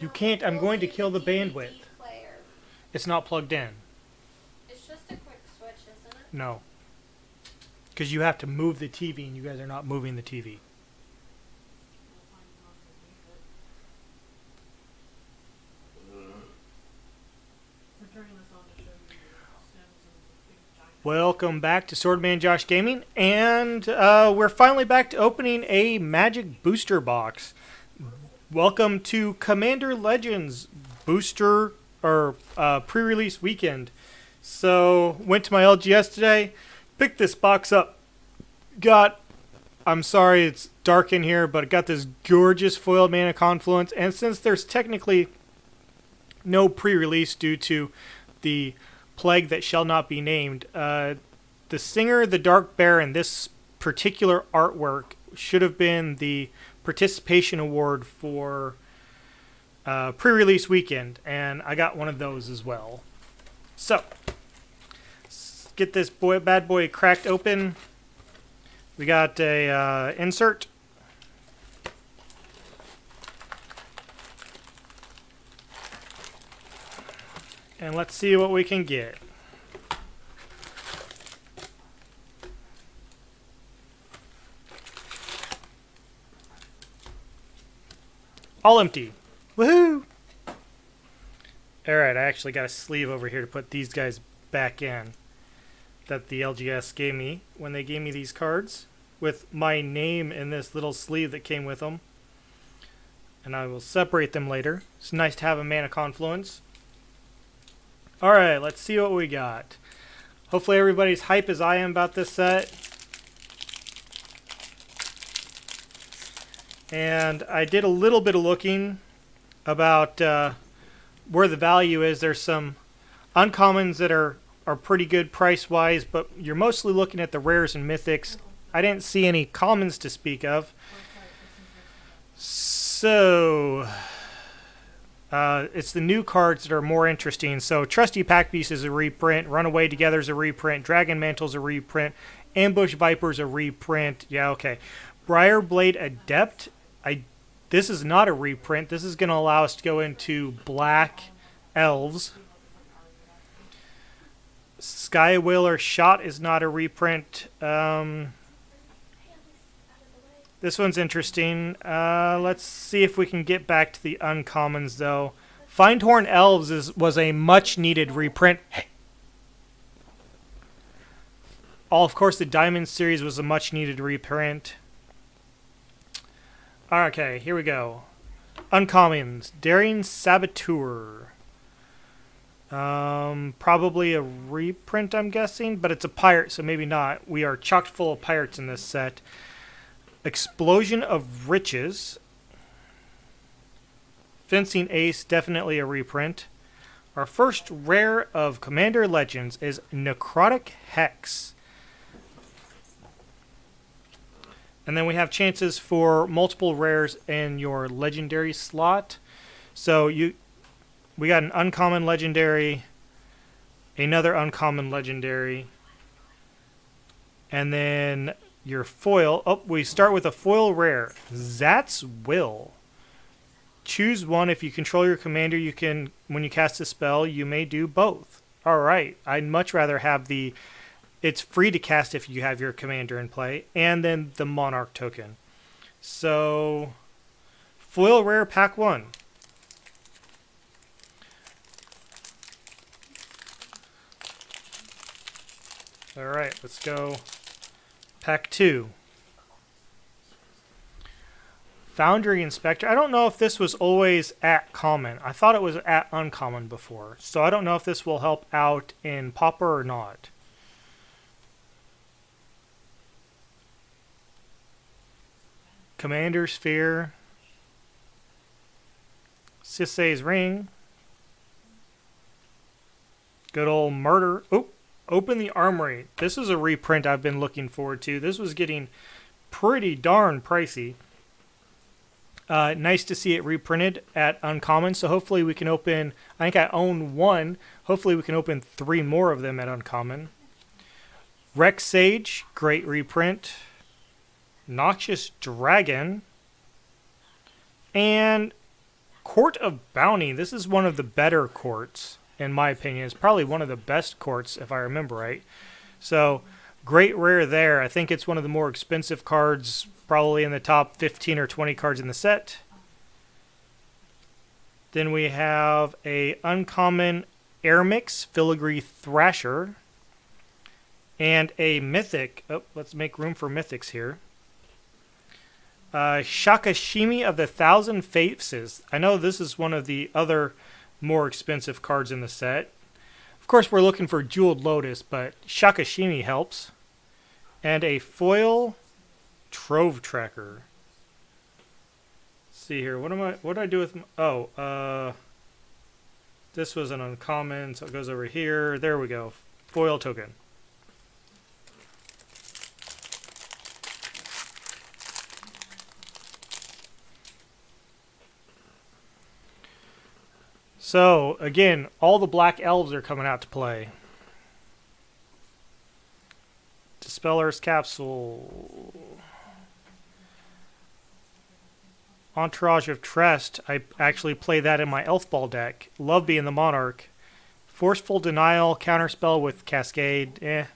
You can't. I'm going to kill the bandwidth. Player. It's not plugged in. It's just a quick switch, isn't it? No. Because you have to move the TV, and you guys are not moving the TV. Welcome back to Swordman Josh Gaming, and we're finally back to opening a Magic Booster Box. Welcome to Commander Legends Booster, or pre-release weekend. So, went to my LGS today, picked this box up, I'm sorry it's dark in here, but it got this gorgeous foiled Mana Confluence, and since there's technically no pre-release due to the plague that shall not be named, the Singer, the Dark Bear, and this particular artwork should have been the participation award for pre-release weekend, and I got one of those as well. So, let's get this bad boy cracked open. We got a insert. And let's see what we can get. All empty. Woohoo! Alright, I actually got a sleeve over here to put these guys back in that the LGS gave me when they gave me these cards with my name in this little sleeve that came with them. And I will separate them later. It's nice to have a Mana Confluence. Alright, let's see what we got. Hopefully everybody's hype as I am about this set. And I did a little bit of looking about where the value is. There's some uncommons that are pretty good price-wise, but you're mostly looking at the rares and mythics. I didn't see any commons to speak of. So it's the new cards that are more interesting. So Trusty Pack Beast is a reprint, Runaway Together is a reprint, Dragon Mantle's a reprint, Ambush Viper's a reprint. Yeah, okay. Briarblade Adept. This is not a reprint. This is going to allow us to go into Black Elves. Skywhaler Shot is not a reprint. This one's interesting. Let's see if we can get back to the uncommons, though. Findhorn Elves was a much-needed reprint. Of course, the Diamond series was a much-needed reprint. Okay, here we go. Uncommons. Daring Saboteur. Probably a reprint, I'm guessing, but it's a pirate, so maybe not. We are chock full of pirates in this set. Explosion of Riches. Fencing Ace, definitely a reprint. Our first rare of Commander Legends is Necrotic Hex. And then we have chances for multiple rares in your legendary slot. So we got an uncommon legendary, another uncommon legendary, and then your foil. Oh, we start with a foil rare. Zat's Will. Choose one. If you control your commander, you can, when you cast a spell, you may do both. All right. I'd much rather have the, it's free to cast if you have your commander in play, and then the Monarch token. So, foil rare pack 1. All right, let's go pack 2. Foundry Inspector. I don't know if this was always at common. I thought it was at uncommon before. So I don't know if this will help out in Pauper or not. Commander Sphere. Sisay's Ring. Good old Murder. Oh, Open the Armory. This is a reprint I've been looking forward to. This was getting pretty darn pricey. Nice to see it reprinted at uncommon. So hopefully we can open, I think I own one. Hopefully we can open 3 more of them at uncommon. Rex Sage, great reprint. Noxious Dragon. And Court of Bounty. This is one of the better courts, in my opinion. It's probably one of the best courts, if I remember right. So, great rare there. I think it's one of the more expensive cards, probably in the top 15 or 20 cards in the set. Then we have a uncommon Air Mix Filigree Thrasher. And a mythic. Oh, let's make room for mythics here. Shakashimi of the Thousand Faces. I know this is one of the other more expensive cards in the set. Of course, we're looking for Jeweled Lotus, but Shakashimi helps. And a foil Trove Tracker. Let's see here. What do I do with? This was an uncommon, so it goes over here. There we go. Foil token. So, again, all the black elves are coming out to play. Dispeller's Capsule. Entourage of Trest. I actually play that in my elf ball deck. Love being the Monarch. Forceful Denial. Counterspell with Cascade.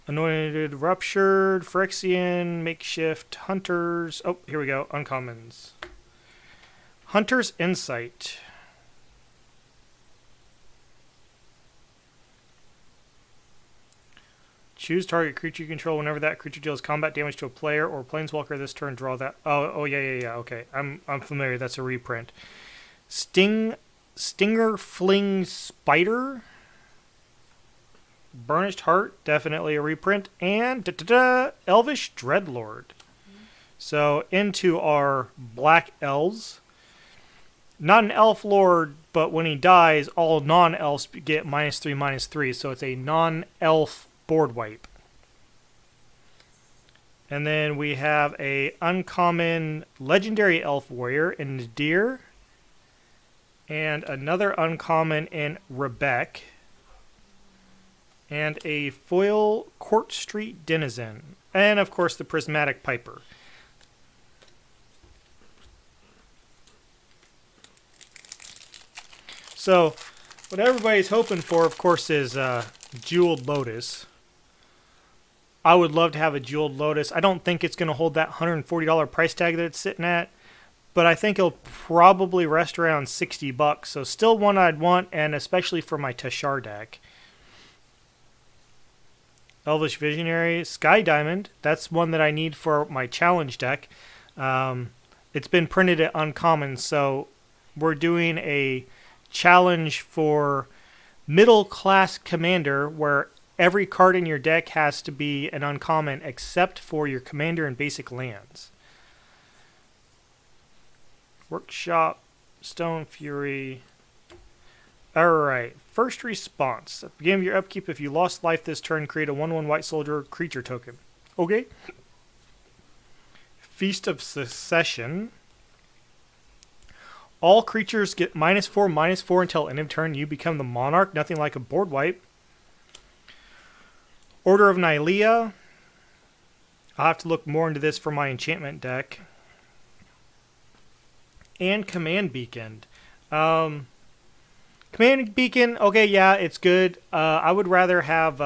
Anointed Ruptured. Phyrexian. Makeshift. Hunters. Oh, here we go. Uncommons. Hunter's Insight. Choose target creature you control. Whenever that creature deals combat damage to a player or planeswalker this turn, draw that. Oh yeah. Okay, I'm familiar. That's a reprint. Stinger Fling Spider. Burnished Heart, definitely a reprint, and Elvish Dreadlord. So into our black elves. Not an elf lord, but when he dies, all non-elves get -3/-3. So it's a non-elf board wipe. And then we have a uncommon legendary elf warrior in Nadir. And another uncommon in Rebek. And a foil Court Street Denizen. And of course the Prismatic Piper. So what everybody's hoping for, of course, is Jeweled Lotus. I would love to have a Jeweled Lotus. I don't think it's going to hold that $140 price tag that it's sitting at, but I think it'll probably rest around $60. So still one I'd want, and especially for my Tashar deck. Elvish Visionary, Sky Diamond. That's one that I need for my challenge deck. It's been printed at uncommon, so we're doing a challenge for middle class commander where every card in your deck has to be an uncommon except for your commander and basic lands. Workshop, Stone Fury. Alright, first response. At the beginning of your upkeep, if you lost life this turn, create a 1/1 white soldier creature token. Okay. Feast of Secession. All creatures get -4/-4 until end of turn. You become the monarch. Nothing like a board wipe. Order of Nylea. I'll have to look more into this for my enchantment deck. And Command Beacon. Command Beacon, okay, yeah, it's good. I would rather have...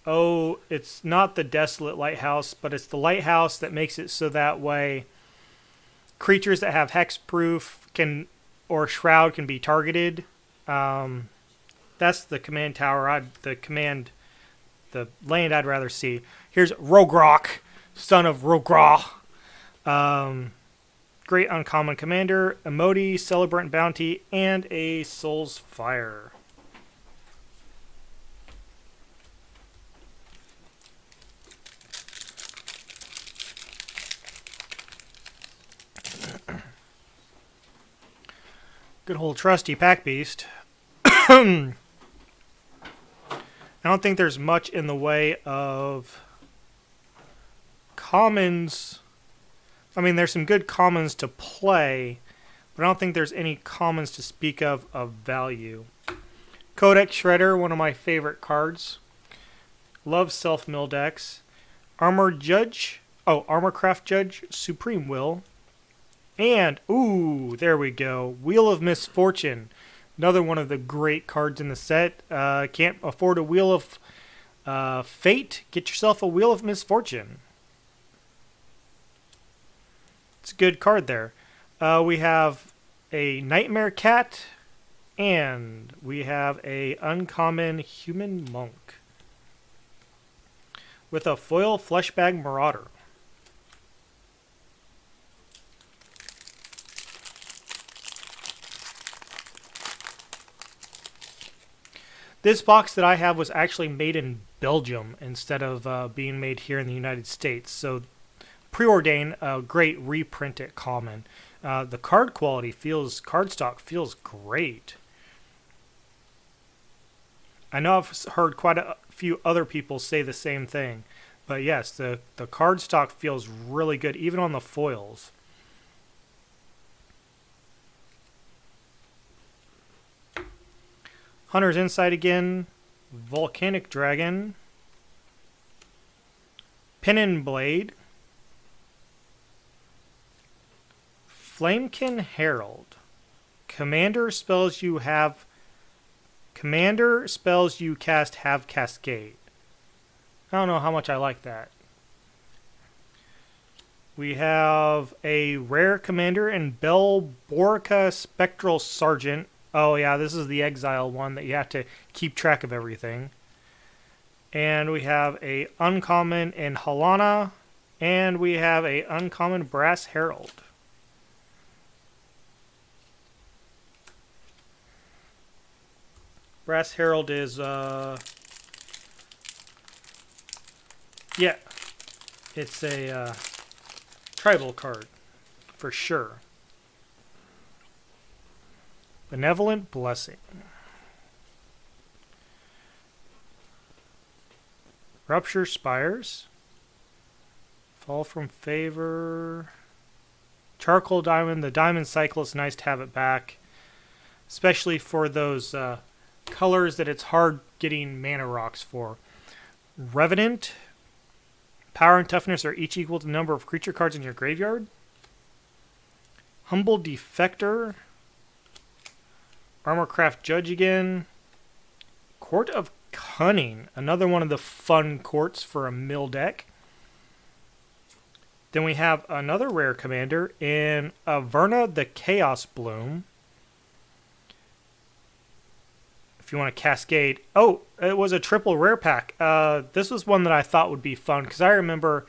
it's not the Desolate Lighthouse, but it's the Lighthouse that makes it so that way creatures that have hexproof or Shroud can be targeted. That's the command tower. The land I'd rather see. Here's Rogrok, son of Rograw. Great uncommon commander, Emoti, Celebrant Bounty, and a Soul's Fire. Good old trusty Pack Beast. I don't think there's much in the way of commons. I mean, there's some good commons to play, but I don't think there's any commons to speak of value. Codex Shredder, one of my favorite cards. Love self-mill decks. Armorcraft Judge, Supreme Will. And, ooh, there we go. Wheel of Misfortune. Another one of the great cards in the set. Can't afford a Wheel of Fate? Get yourself a Wheel of Misfortune. It's a good card there. We have a Nightmare Cat. And we have a uncommon Human Monk. With a foil Fleshbag Marauder. This box that I have was actually made in Belgium instead of being made here in the United States. So Preordain, a great reprint at common. The card quality cardstock feels great. I know I've heard quite a few other people say the same thing. But yes, the cardstock feels really good, even on the foils. Hunter's Insight again. Volcanic Dragon. Pennon Blade. Flamekin Herald. Commander spells you cast have Cascade. I don't know how much I like that. We have a rare commander in Bell Borica Spectral Sergeant. Oh yeah, this is the exile one that you have to keep track of everything. And we have a uncommon in Halana. And we have a uncommon Brass Herald. Brass Herald is, yeah, it's a tribal card, for sure. Benevolent Blessing. Rupture Spires. Fall from Favor. Charcoal Diamond. The Diamond Cycle is nice to have it back, especially for those colors that it's hard getting mana rocks for. Revenant. Power and toughness are each equal to the number of creature cards in your graveyard. Humble Defector. Armorcraft Judge again. Court of Cunning. Another one of the fun courts for a mill deck. Then we have another rare commander in Averna the Chaos Bloom. If you want to cascade. Oh, it was a triple rare pack. This was one that I thought would be fun because I remember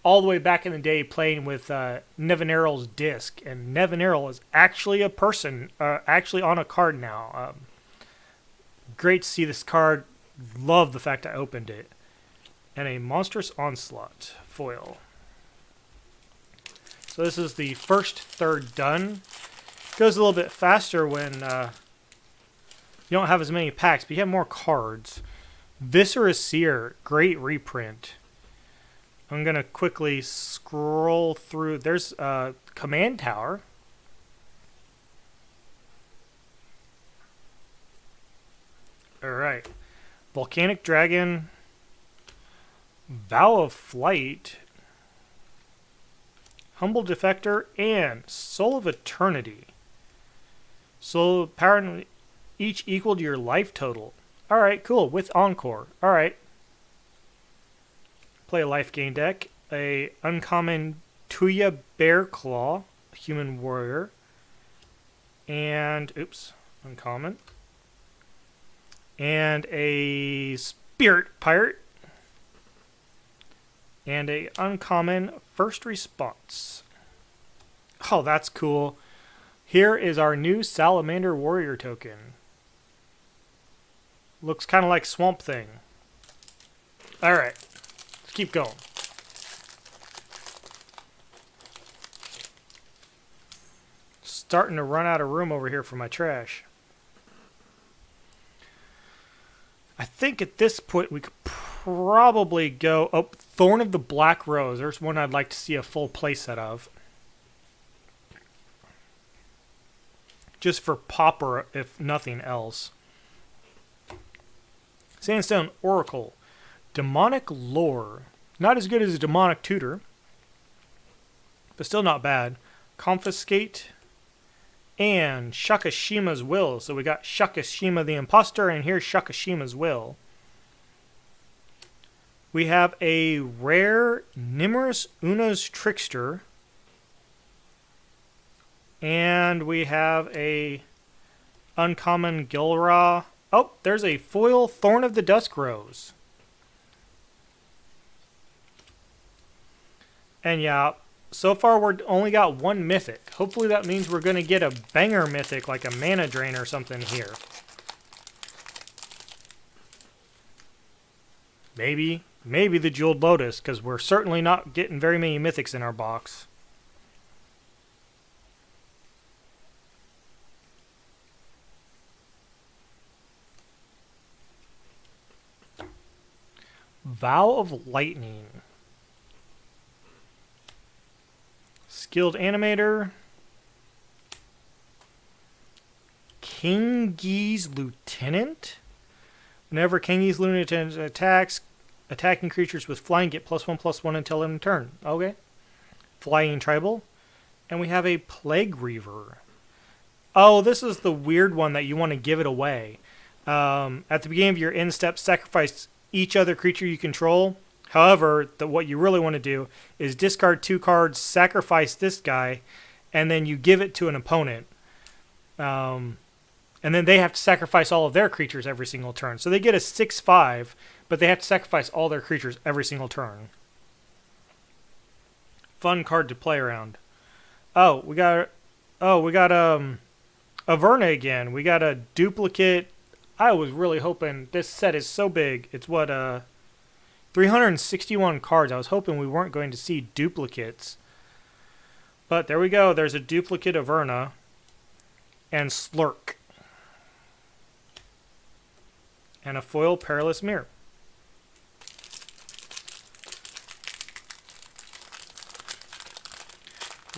all the way back in the day playing with Nevinyrral's Disc, and Nevinyrral is actually a person, actually on a card now. Great to see this card. Love the fact I opened it. And a Monstrous Onslaught foil. So this is the first third done. Goes a little bit faster when you don't have as many packs, but you have more cards. Viscera Seer, great reprint. I'm going to quickly scroll through. There's Command Tower. Alright. Volcanic Dragon. Vow of Flight. Humble Defector. And Soul of Eternity. So apparently each equal to your life total. Alright, cool. With Encore. Alright. Play a life gain deck. A uncommon Tuya Bear Claw, human warrior. And, oops, uncommon. And a Spirit Pirate. And a uncommon First Response. Oh, that's cool. Here is our new Salamander Warrior token. Looks kind of like Swamp Thing. Alright. Let's keep going. Starting to run out of room over here for my trash. I think at this point we could probably go... Oh, Thorn of the Black Rose. There's one I'd like to see a full playset of. Just for Pauper, if nothing else. Sandstone Oracle. Demonic Lore. Not as good as a Demonic Tutor, but still not bad. Confiscate, and Shakashima's Will. So we got Shakashima the Imposter, and here's Shakashima's Will. We have a rare Nimrus Una's Trickster. And we have a uncommon Gilra. Oh, there's a foil Thorn of the Dusk Rose. And yeah, so far we're only got one mythic. Hopefully that means we're going to get a banger mythic like a Mana Drain or something here. Maybe the Jeweled Lotus, because we're certainly not getting very many mythics in our box. Vow of Lightning. Skilled Animator. Kingi's Lieutenant. Whenever Kingi's Lieutenant attacks, attacking creatures with flying get +1/+1 until end of turn. Okay. Flying Tribal. And we have a Plague Reaver. Oh, this is the weird one that you want to give it away. At the beginning of your end step, sacrifice each other creature you control. However, what you really want to do is discard 2 cards, sacrifice this guy, and then you give it to an opponent. And then they have to sacrifice all of their creatures every single turn. So they get a 6/5, but they have to sacrifice all their creatures every single turn. Fun card to play around. We got Averna again. We got a duplicate. I was really hoping this set is so big. It's 361 cards. I was hoping we weren't going to see duplicates. But there we go. There's a duplicate Averna and Slurk. And a foil Perilous Mirror.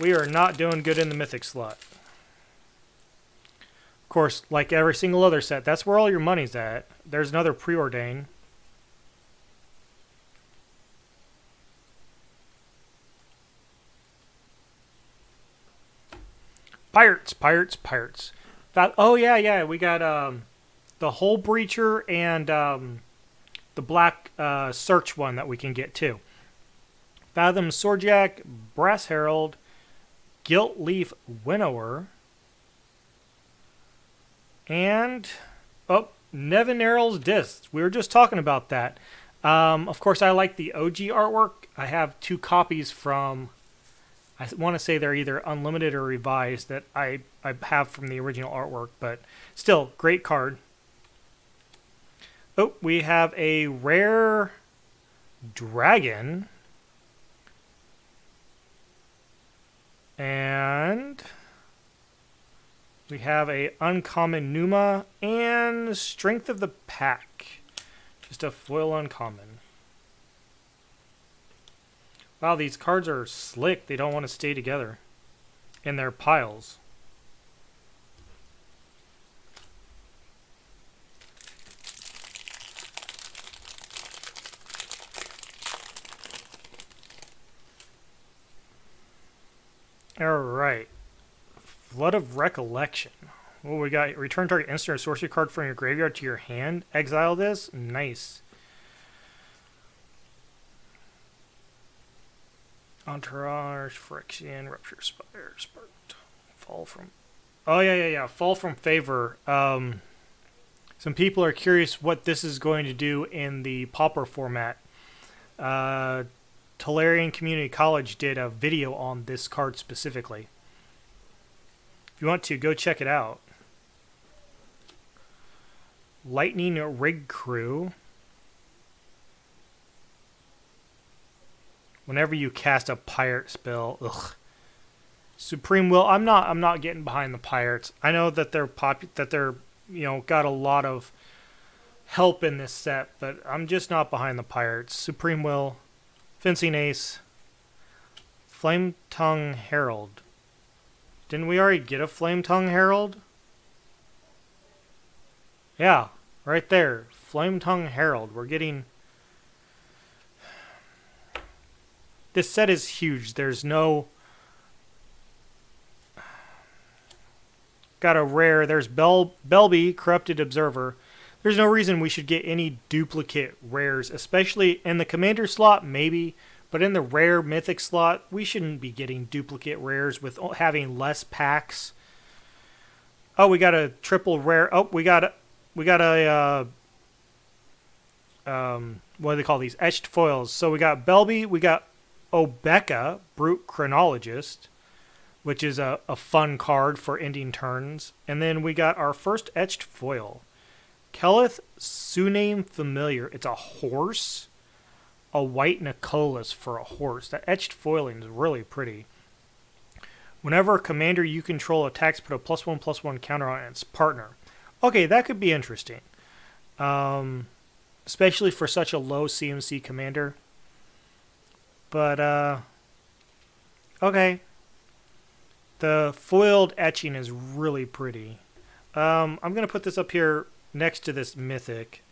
We are not doing good in the Mythic slot. Of course, like every single other set, that's where all your money's at. There's another Preordain. Pirates. Oh, yeah. We got the Hull Breacher and the Black Search one that we can get too. Fathom Swordjack, Brass Herald, Gilt Leaf Winnower, and Nevin Errol's Discs. We were just talking about that. Of course, I like the OG artwork. I have 2 copies from, I want to say they're either Unlimited or Revised, that I have from the original artwork, but still, great card. We have a rare Dragon. And we have a uncommon Numa and Strength of the Pack. Just a foil uncommon. Wow, these cards are slick. They don't want to stay together in their piles. Alright. Flood of Recollection. Oh, we got return target instant or sorcery card from your graveyard to your hand. Exile this. Nice. Entourage, Phyrexian, Rupture Spire, Sparked. Fall from... Oh, yeah. Fall from Favor. Some people are curious what this is going to do in the Pauper format. Tolarian Community College did a video on this card specifically. If you want to, go check it out. Lightning Rig Crew. Whenever you cast a pirate spell, ugh. Supreme Will. I'm not getting behind the pirates. I know that they're got a lot of help in this set, but I'm just not behind the pirates. Supreme Will. Fencing Ace, Flame Tongue Herald. Didn't we already get a Flame Tongue Herald? Yeah, right there. Flame Tongue Herald. We're getting... This set is huge. There's no got a rare. There's Belby, Corrupted Observer. There's no reason we should get any duplicate rares, especially in the commander slot, maybe. But in the rare mythic slot, we shouldn't be getting duplicate rares with having less packs. Oh, we got a triple rare. Oh, we got a what do they call these? Etched foils. So we got Belby, we got Obeka, Brute Chronologist, which is a fun card for ending turns. And then we got our first etched foil. Kelith Suname Familiar. It's a horse. A white Nicholas for a horse. That etched foiling is really pretty. Whenever a commander you control attacks, put a +1/+1 counter on its partner. Okay, that could be interesting. Especially for such a low CMC commander. But, okay. The foiled etching is really pretty. I'm going to put this up here next to this mythic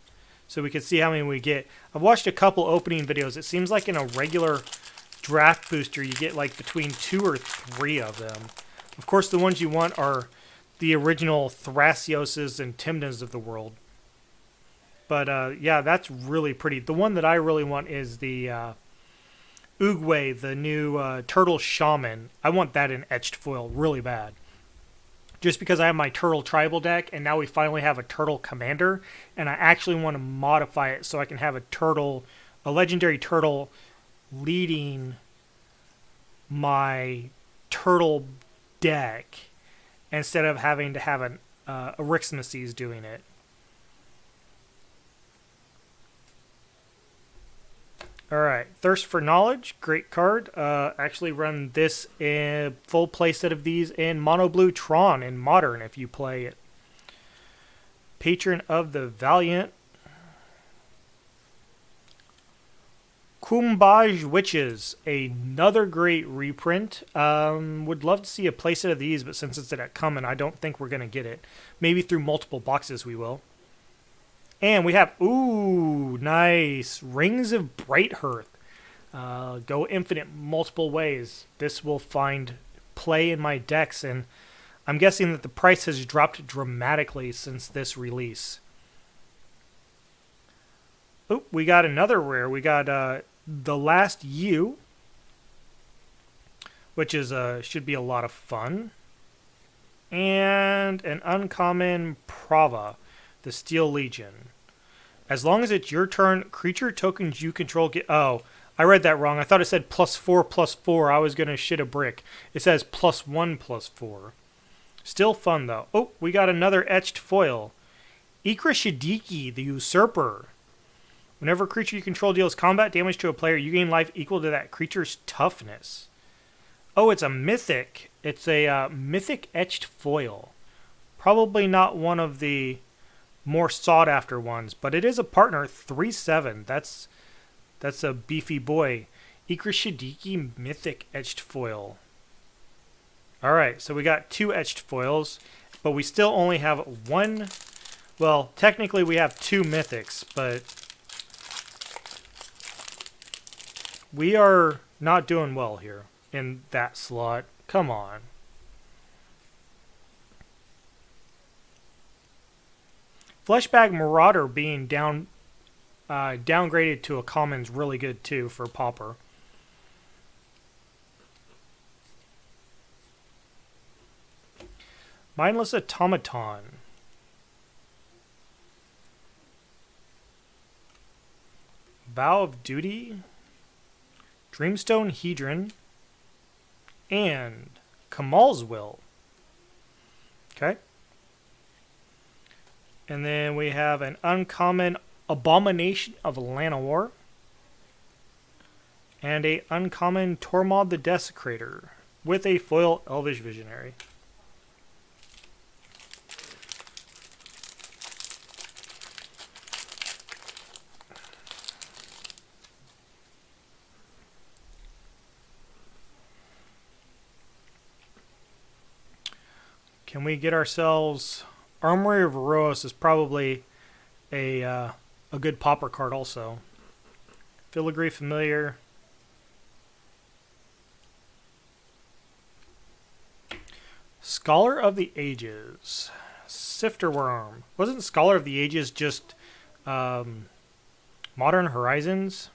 so we can see how many we get. I've watched a couple opening videos. It seems like in a regular draft booster you get like between 2 or 3 of them. Of course, the ones you want are the original Thrasioses and Timnahs of the world. But yeah, that's really pretty. The one that I really want is the Oogway, the new Turtle Shaman. I want that in etched foil really bad. Just because I have my Turtle Tribal deck, and now we finally have a Turtle Commander, and I actually want to modify it so I can have a legendary Turtle leading my Turtle deck instead of having to have a Arixmaces doing it. Alright, Thirst for Knowledge, great card. Actually run this in full play set of these in Mono Blue Tron in Modern if you play it. Patron of the Valiant. Kumbaj Witches, another great reprint. Would love to see a playset of these, but since it's at coming, I don't think we're going to get it. Maybe through multiple boxes we will. And we have, ooh, nice, Rings of Brighthearth. Go infinite multiple ways. This will find play in my decks, and I'm guessing that the price has dropped dramatically since this release. Oh, we got another rare. We got The Last You, which is should be a lot of fun. And an uncommon Prava, the Steel Legion. As long as it's your turn, creature tokens you control get... Oh, I read that wrong. I thought it said +4/+4. I was going to shit a brick. It says +1/+4. Still fun, though. Oh, we got another etched foil. Ikra Shadiki, the Usurper. Whenever a creature you control deals combat damage to a player, you gain life equal to that creature's toughness. Oh, it's a mythic. It's a mythic etched foil. Probably not one of the more sought after ones, but it is a partner 3/7. That's a beefy boy. Ikra Shadiki mythic etched foil. All right, so we got 2 etched foils, but we still only have 1. Well, technically we have 2 mythics, but we are not doing well here in that slot. Come on. Fleshbag Marauder being downgraded to a common is really good too for Pauper. Mindless Automaton. Vow of Duty. Dreamstone Hedron. And Kamal's Will. Okay. And then we have an uncommon Abomination of Llanowar. And a uncommon Tormod the Desecrator with a foil Elvish Visionary. Can we get ourselves... Armory of Eros is probably a good popper card also. Filigree Familiar. Scholar of the Ages. Sifter Worm. Wasn't Scholar of the Ages just Modern Horizons?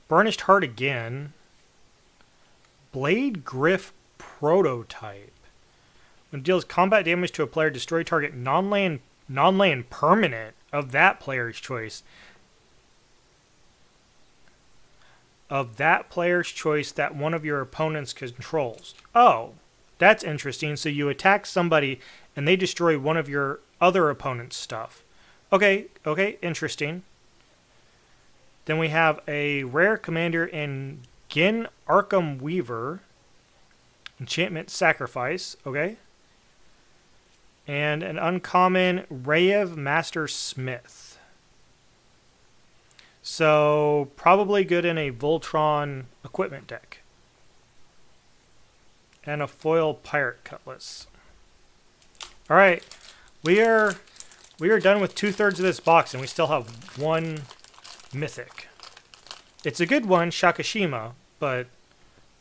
Burnished Heart again. Blade Griff Prototype. When it deals combat damage to a player, destroy target non-land permanent of that player's choice. That one of your opponents controls. Oh, that's interesting. So you attack somebody and they destroy one of your other opponent's stuff. Okay, interesting. Then we have a rare commander in Gin Arkham Weaver. Enchantment Sacrifice, okay. And an uncommon Rayev Master Smith. So, probably good in a Voltron equipment deck. And a foil Pirate Cutlass. Alright, we are done with 2/3 of this box, and we still have one mythic. It's a good one, Shakashima, but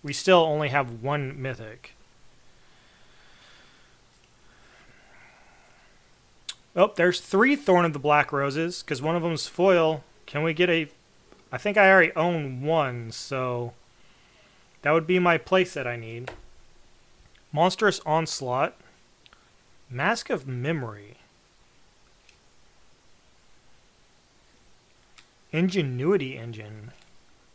we still only have one mythic. Oh, there's 3 Thorn of the Black Roses, because one of them's foil. Can we get a... I think I already own one, so... that would be my playset I need. Monstrous Onslaught. Mask of Memory. Ingenuity Engine.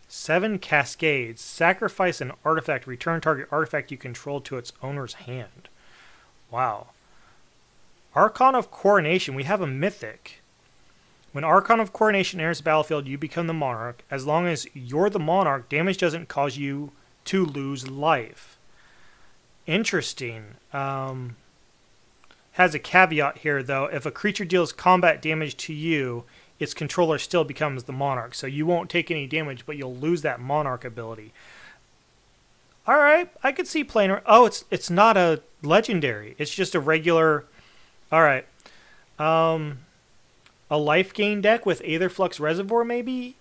7 Cascades. Sacrifice an artifact. Return target artifact you control to its owner's hand. Wow. Archon of Coronation. We have a mythic. When Archon of Coronation enters the battlefield, you become the monarch. As long as you're the monarch, damage doesn't cause you to lose life. Interesting. Has a caveat here, though. If a creature deals combat damage to you, its controller still becomes the monarch. So you won't take any damage, but you'll lose that monarch ability. Alright, I could see playing... Oh, it's not a legendary. It's just a regular... Alright. A life gain deck with Aetherflux Reservoir, maybe?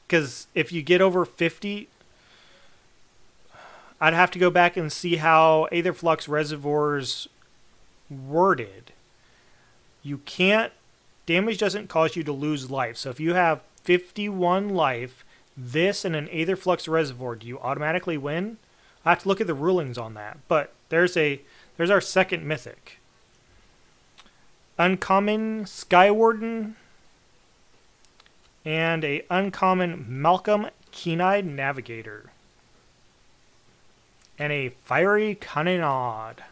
Because if you get over 50... I'd have to go back and see how Aetherflux Reservoir's worded. You can't... Damage doesn't cause you to lose life. So if you have 51 life, this and an Aetherflux Reservoir, do you automatically win? I have to look at the rulings on that. But there's our second mythic. Uncommon Skywarden. And a uncommon Malcolm Keen-Eyed Navigator. And a Fiery Cannonade.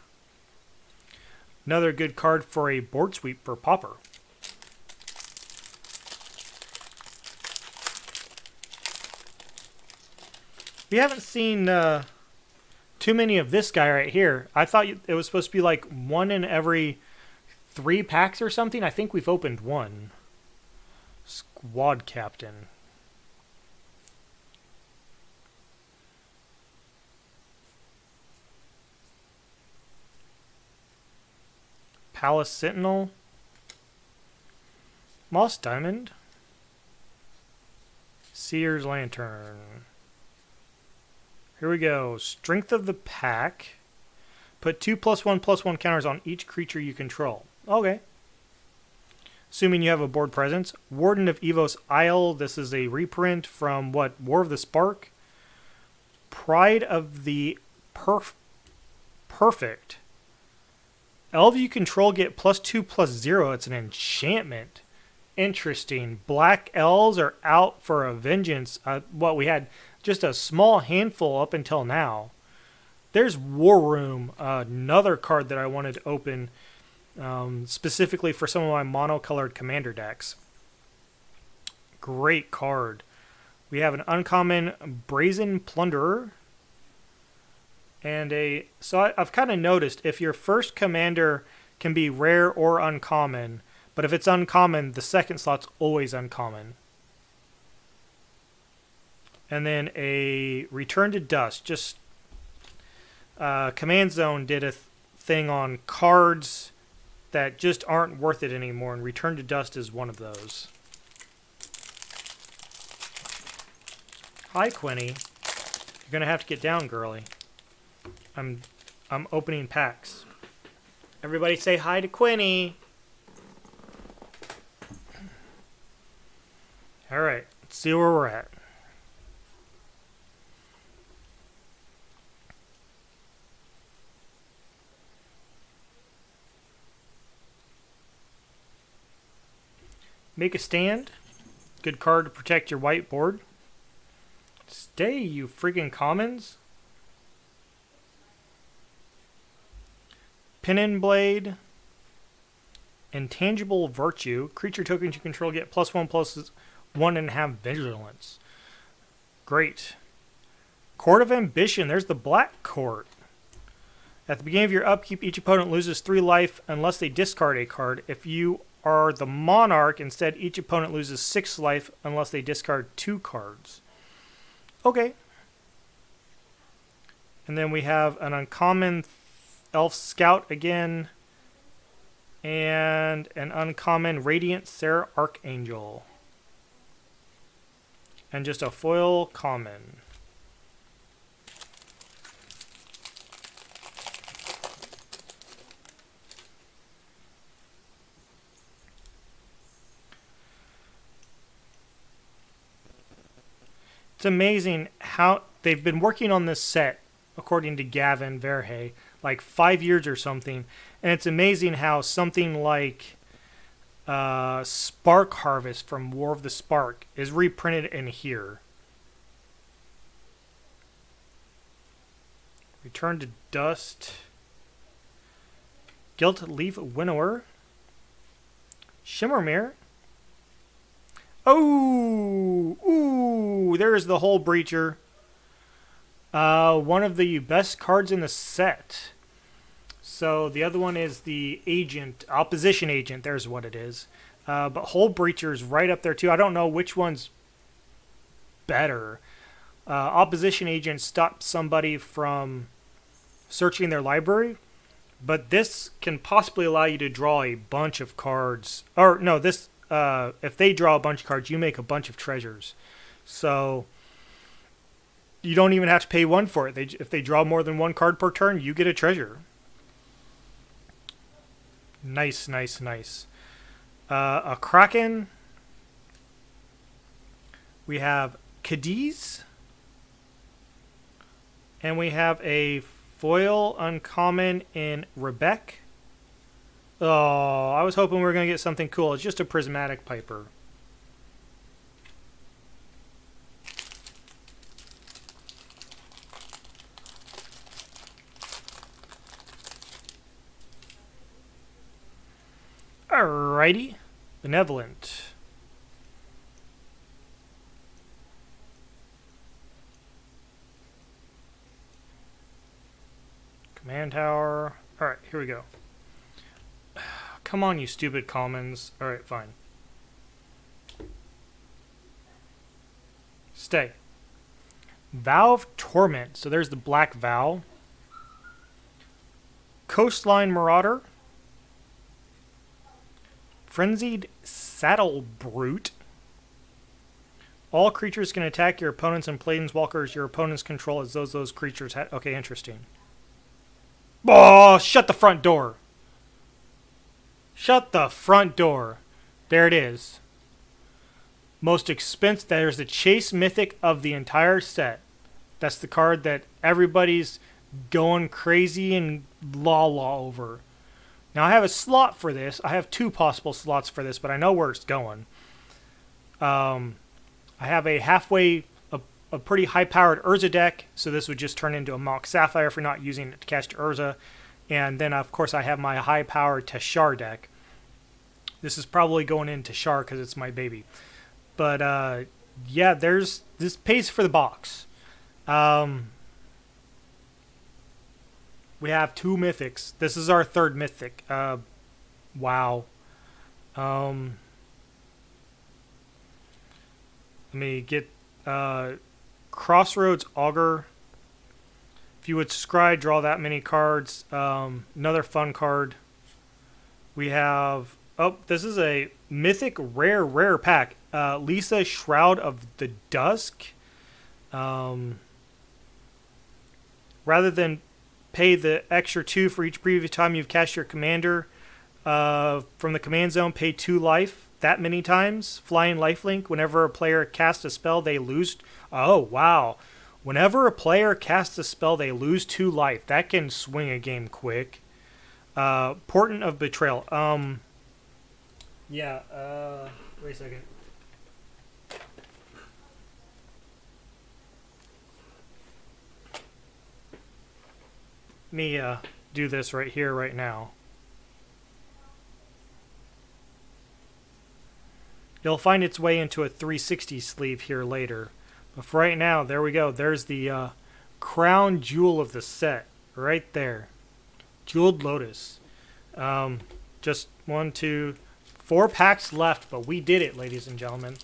Another good card for a board sweep for Pauper. We haven't seen too many of this guy right here. I thought it was supposed to be like one in every 3 packs or something. I think we've opened one. Squad Captain. Palace Sentinel. Moss Diamond. Seer's Lantern. Here we go. Strength of the Pack. Put 2+1/+1 counters on each creature you control. Okay. Assuming you have a board presence. Warden of Evos Isle. This is a reprint from what? War of the Spark. Pride of the Perfect. Elves you control get +2/+0. It's an enchantment. Interesting. Black elves are out for a vengeance. We had just a small handful up until now. There's War Room, another card that I wanted to open specifically for some of my monocolored commander decks. Great card. We have an uncommon Brazen Plunderer. And I've kind of noticed if your first commander can be rare or uncommon, but if it's uncommon, the second slot's always uncommon. And then a Return to Dust. Just Command Zone did a thing on cards that just aren't worth it anymore, and Return to Dust is one of those. Hi, Quinny. You're going to have to get down, girly. I'm I'm opening packs. Everybody say hi to Quinny. Alright, let's see where we're at. Make a stand. Good card to protect your whiteboard. Stay, you freaking commons. Pinin Blade. Intangible Virtue. Creature tokens you control get +1/+1 and have vigilance. Great. Court of Ambition. There's the Black Court. At the beginning of your upkeep, each opponent loses 3 life unless they discard a card. If you are the Monarch, instead, each opponent loses 6 life unless they discard 2 cards. Okay. And then we have an uncommon Elf Scout again. And an uncommon Radiant Serra Archangel. And just a foil common. It's amazing how they've been working on this set, according to Gavin Verhey, like 5 years or something. And it's amazing how something like Spark Harvest from War of the Spark is reprinted in here. Return to Dust. Gilt Leaf Winnower. Shimmermere. Oh! Ooh! There's the Hole Breacher. One of the best cards in the set. So the other one is the Agent, Opposition Agent. There's what it is. But Hole Breacher's right up there too. I don't know which one's better. Opposition Agent stops somebody from searching their library. But this can possibly allow you to draw a bunch of cards. Or no, this... if they draw a bunch of cards, you make a bunch of treasures. So you don't even have to pay 1 for it. If they draw more than 1 card per turn, you get a treasure. Nice, nice, nice. A Kraken. We have Cadiz. And we have a foil uncommon in Rebecca. Oh, I was hoping we were going to get something cool. It's just a prismatic Piper. Alrighty. Benevolent. Command Tower. Alright, here we go. Come on, you stupid commons. Alright, fine. Stay. Vow of Torment. So there's the Black Vow. Coastline Marauder. Frenzied Saddle Brute. All creatures can attack your opponents and planeswalkers your opponents control as those creatures have. Okay, interesting. Oh, shut the front door. Shut the front door. There it is. Most expensive. There's the Chase Mythic of the entire set. That's the card that everybody's going crazy and la over. Now I have a slot for this. I have 2 possible slots for this, but I know where it's going. I have a pretty high-powered Urza deck, so this would just turn into a Mock Sapphire if you're not using it to cast Urza. And then, of course, I have my high-powered Teshar deck. This is probably going into Teshar because it's my baby. But, yeah, this pays for the box. We have 2 mythics. This is our 3rd mythic. Wow. Let me get Crossroads Augur. If you would scry, draw that many cards. Another fun card. We have... Oh, this is a mythic rare pack. Lisa, Shroud of the Dusk. Rather than pay the extra 2 for each previous time you've cast your commander from the command zone. Pay 2 life that many times. Flying lifelink. Whenever a player casts a spell, they lose. Oh, wow. Whenever a player casts a spell, they lose 2 life. That can swing a game quick. Portent of Betrayal. Yeah, wait a second. Let me do this right here, right now. It'll find its way into a 360 sleeve here later. But for right now, there we go. There's the crown jewel of the set right there. Jeweled Lotus. Just 1, 2, 4 packs left, but we did it, ladies and gentlemen.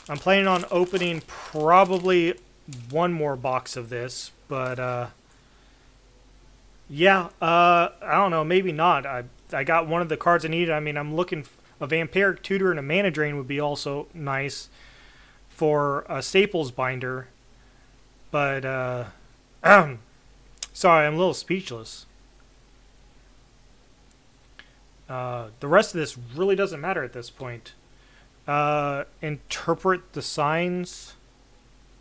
I'm planning on opening probably one more box of this, but yeah, I don't know, maybe not. I got one of the cards I needed. I mean, I'm looking. A Vampiric Tutor and a Mana Drain would be also nice for a Staples binder. But, sorry, I'm a little speechless. The rest of this really doesn't matter at this point. Interpret the Signs.